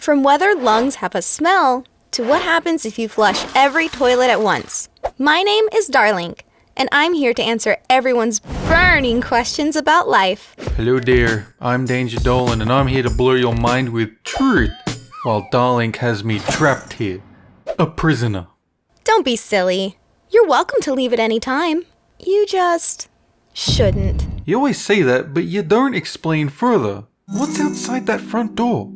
From whether lungs have a smell to what happens if you flush every toilet at once. My name is Darling, and I'm here to answer everyone's burning questions about life. Hello there, I'm Danger Dolan, and I'm here to blow your mind with truth, while Darling has me trapped here, a prisoner. Don't be silly. You're welcome to leave at any time. You just shouldn't. You always say that, but you don't explain further. What's outside that front door?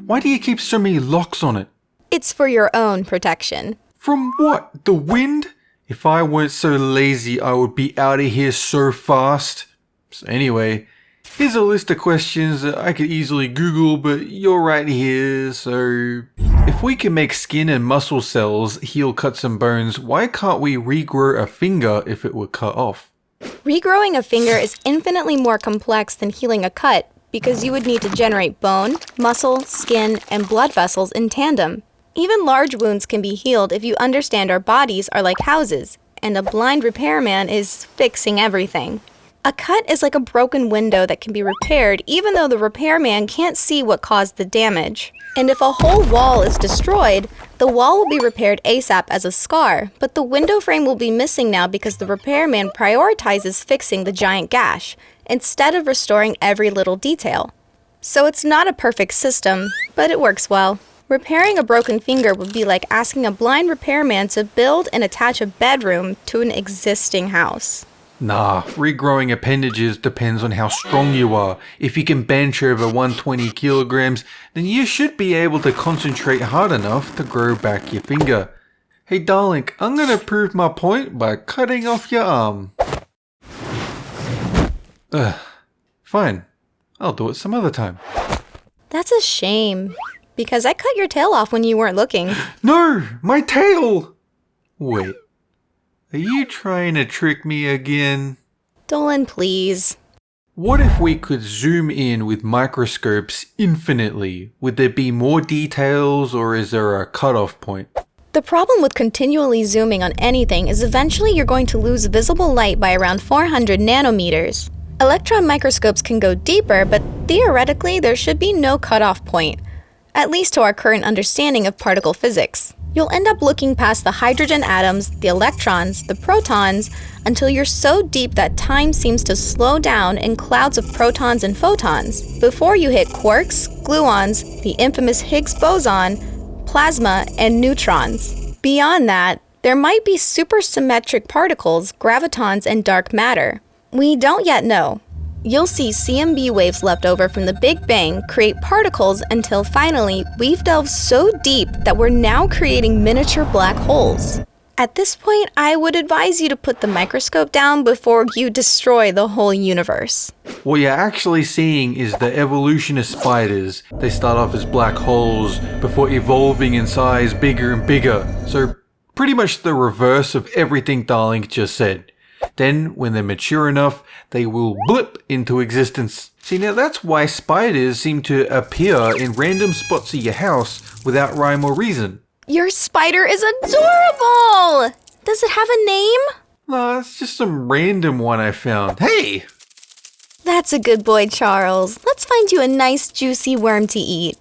Why do you keep so many locks on it? It's for your own protection. From what? The wind? If I weren't so lazy, I would be out of here so fast. So anyway, here's a list of questions that I could easily Google, but you're right here, so... If we can make skin and muscle cells heal cuts and bones, why can't we regrow a finger if it were cut off? Regrowing a finger is infinitely more complex than healing a cut because you would need to generate bone, muscle, skin, and blood vessels in tandem. Even large wounds can be healed if you understand our bodies are like houses, and a blind repairman is fixing everything. A cut is like a broken window that can be repaired even though the repairman can't see what caused the damage. And if a whole wall is destroyed, the wall will be repaired ASAP as a scar, but the window frame will be missing now because the repairman prioritizes fixing the giant gash instead of restoring every little detail. So it's not a perfect system, but it works well. Repairing a broken finger would be like asking a blind repairman to build and attach a bedroom to an existing house. Nah, regrowing appendages depends on how strong you are. If you can bench over 120 kilograms, then you should be able to concentrate hard enough to grow back your finger. Hey darling, I'm gonna prove my point by cutting off your arm. Fine. I'll do it some other time. That's a shame, because I cut your tail off when you weren't looking. No! My tail! Wait. Are you trying to trick me again? Dolan, please. What if we could zoom in with microscopes infinitely? Would there be more details, or is there a cutoff point? The problem with continually zooming on anything is eventually you're going to lose visible light by around 400 nanometers. Electron microscopes can go deeper, but theoretically there should be no cutoff point, at least to our current understanding of particle physics. You'll end up looking past the hydrogen atoms, the electrons, the protons, until you're so deep that time seems to slow down in clouds of protons and photons, before you hit quarks, gluons, the infamous Higgs boson, plasma, and neutrons. Beyond that, there might be supersymmetric particles, gravitons, and dark matter. We don't yet know. You'll see CMB waves left over from the Big Bang create particles until finally we've delved so deep that we're now creating miniature black holes. At this point, I would advise you to put the microscope down before you destroy the whole universe. What you're actually seeing is the evolution of spiders. They start off as black holes before evolving in size bigger and bigger. So pretty much the reverse of everything Darling just said. Then, when they're mature enough, they will blip into existence. See, now that's why spiders seem to appear in random spots of your house without rhyme or reason. Your spider is adorable! Does it have a name? Nah, it's just some random one I found. Hey! That's a good boy, Charles. Let's find you a nice juicy worm to eat.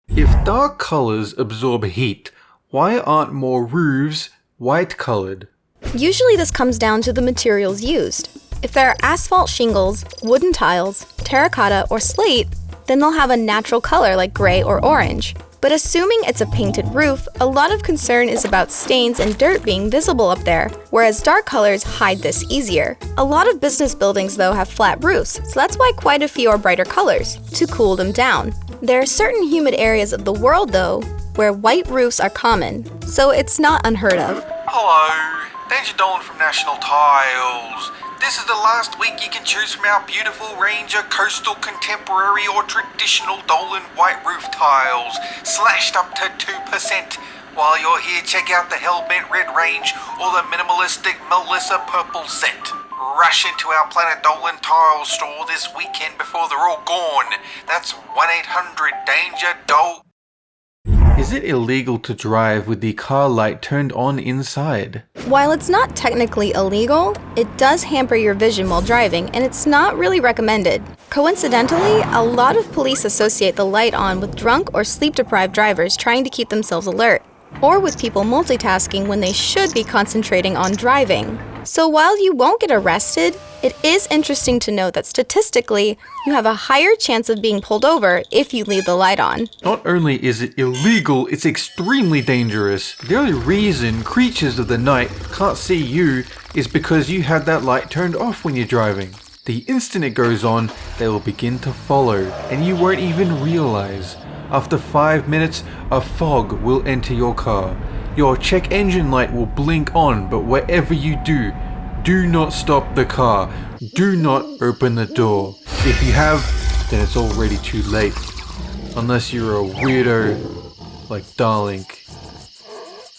If dark colors absorb heat, why aren't more roofs white colored? Usually this comes down to the materials used. If there are asphalt shingles, wooden tiles, terracotta, or slate, then they'll have a natural color like gray or orange. But assuming it's a painted roof, a lot of concern is about stains and dirt being visible up there, whereas dark colors hide this easier. A lot of business buildings though have flat roofs, so that's why quite a few are brighter colors, to cool them down. There are certain humid areas of the world though, where white roofs are common, so it's not unheard of. Hello, Danger Dolan from National Tiles. This is the last week you can choose from our beautiful range of coastal, contemporary or traditional Dolan white roof tiles, slashed up to 2%. While you're here, check out the Hellbent Red range or the minimalistic Melissa Purple set. Rush into our Planet Dolan tile store this weekend before they're all gone. That's 1-800-DANGER-DOL. Is it illegal to drive with the car light turned on inside? While it's not technically illegal, it does hamper your vision while driving, and it's not really recommended. Coincidentally, a lot of police associate the light on with drunk or sleep-deprived drivers trying to keep themselves alert, or with people multitasking when they should be concentrating on driving. So while you won't get arrested, it is interesting to note that statistically, you have a higher chance of being pulled over if you leave the light on. Not only is it illegal, it's extremely dangerous. The only reason creatures of the night can't see you is because you had that light turned off when you're driving. The instant it goes on, they will begin to follow, and you won't even realize. After 5 minutes, a fog will enter your car. Your check engine light will blink on, but whatever you do, do not stop the car. Do not open the door. If you have, then it's already too late. Unless you're a weirdo like Darling.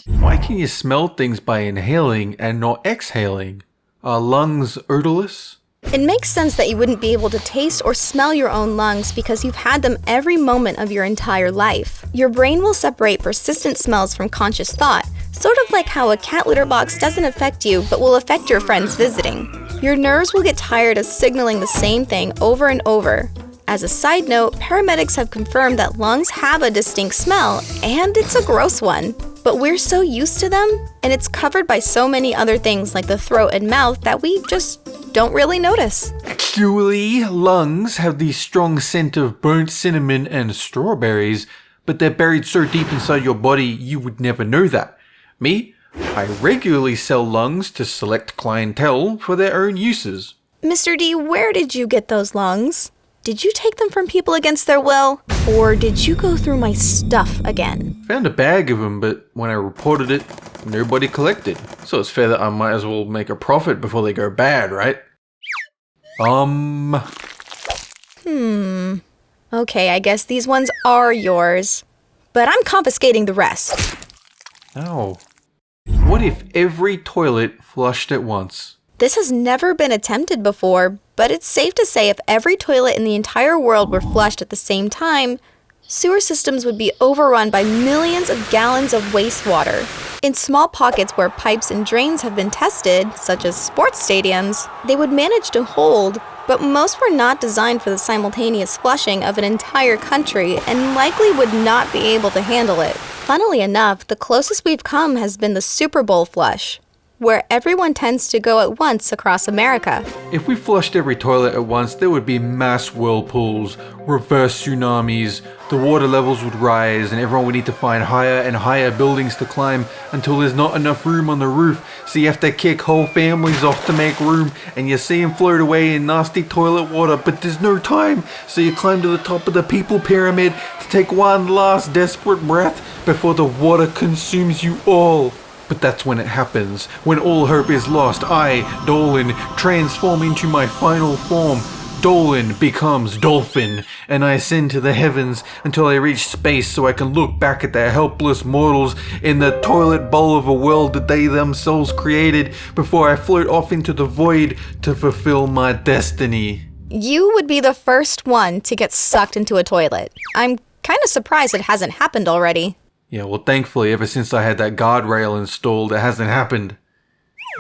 Why can you smell things by inhaling and not exhaling? Are lungs odorless? It makes sense that you wouldn't be able to taste or smell your own lungs because you've had them every moment of your entire life. Your brain will separate persistent smells from conscious thought, sort of like how a cat litter box doesn't affect you but will affect your friends visiting. Your nerves will get tired of signaling the same thing over and over. As a side note, paramedics have confirmed that lungs have a distinct smell, and it's a gross one. But we're so used to them, and it's covered by so many other things like the throat and mouth that we just don't really notice. Actually, lungs have the strong scent of burnt cinnamon and strawberries, but they're buried so deep inside your body you would never know that. Me, I regularly sell lungs to select clientele for their own uses. Mr. D, where did you get those lungs? Did you take them from people against their will? Or did you go through my stuff again? Found a bag of them, but when I reported it, nobody collected. So it's fair that I might as well make a profit before they go bad, right? Okay, I guess these ones are yours. But I'm confiscating the rest. Oh. What if every toilet flushed at once? This has never been attempted before, but it's safe to say if every toilet in the entire world were flushed at the same time, sewer systems would be overrun by millions of gallons of wastewater. In small pockets where pipes and drains have been tested, such as sports stadiums, they would manage to hold, but most were not designed for the simultaneous flushing of an entire country and likely would not be able to handle it. Funnily enough, the closest we've come has been the Super Bowl flush, where everyone tends to go at once across America. If we flushed every toilet at once, there would be mass whirlpools, reverse tsunamis, the water levels would rise, and everyone would need to find higher and higher buildings to climb until there's not enough room on the roof, so you have to kick whole families off to make room, and you see them float away in nasty toilet water, but there's no time, so you climb to the top of the people pyramid to take one last desperate breath before the water consumes you all. But that's when it happens. When all hope is lost, I, Dolan, transform into my final form. Dolan becomes Dolphin, and I ascend to the heavens until I reach space so I can look back at the helpless mortals in the toilet bowl of a world that they themselves created before I float off into the void to fulfill my destiny. You would be the first one to get sucked into a toilet. I'm kind of surprised it hasn't happened already. Yeah, well, thankfully, ever since I had that guardrail installed, it hasn't happened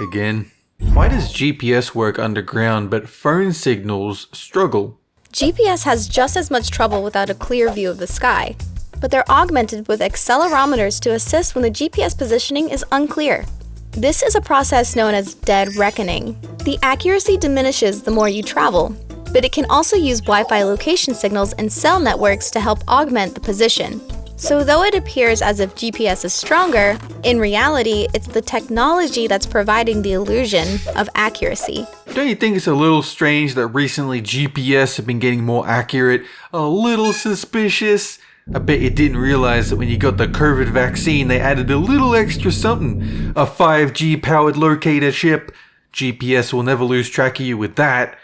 again. Why does GPS work underground, but phone signals struggle? GPS has just as much trouble without a clear view of the sky, but they're augmented with accelerometers to assist when the GPS positioning is unclear. This is a process known as dead reckoning. The accuracy diminishes the more you travel, but it can also use Wi-Fi location signals and cell networks to help augment the position. So though it appears as if GPS is stronger, in reality, it's the technology that's providing the illusion of accuracy. Don't you think it's a little strange that recently GPS have been getting more accurate? A little suspicious? I bet you didn't realize that when you got the COVID vaccine, they added a little extra something. A 5G powered locator chip. GPS will never lose track of you with that.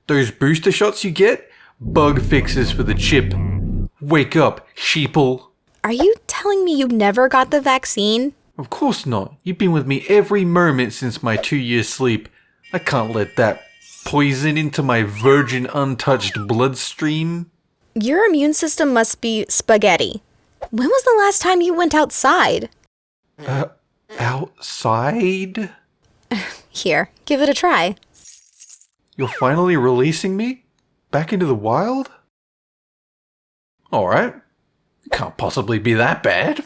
Those booster shots you get? Bug fixes for the chip. Wake up, sheeple. Are you telling me you never got the vaccine? Of course not. You've been with me every moment since my 2-year sleep. I can't let that poison into my virgin untouched bloodstream. Your immune system must be spaghetti. When was the last time you went outside? Outside? Here, give it a try. You're finally releasing me? Back into the wild? Alright. Can't possibly be that bad.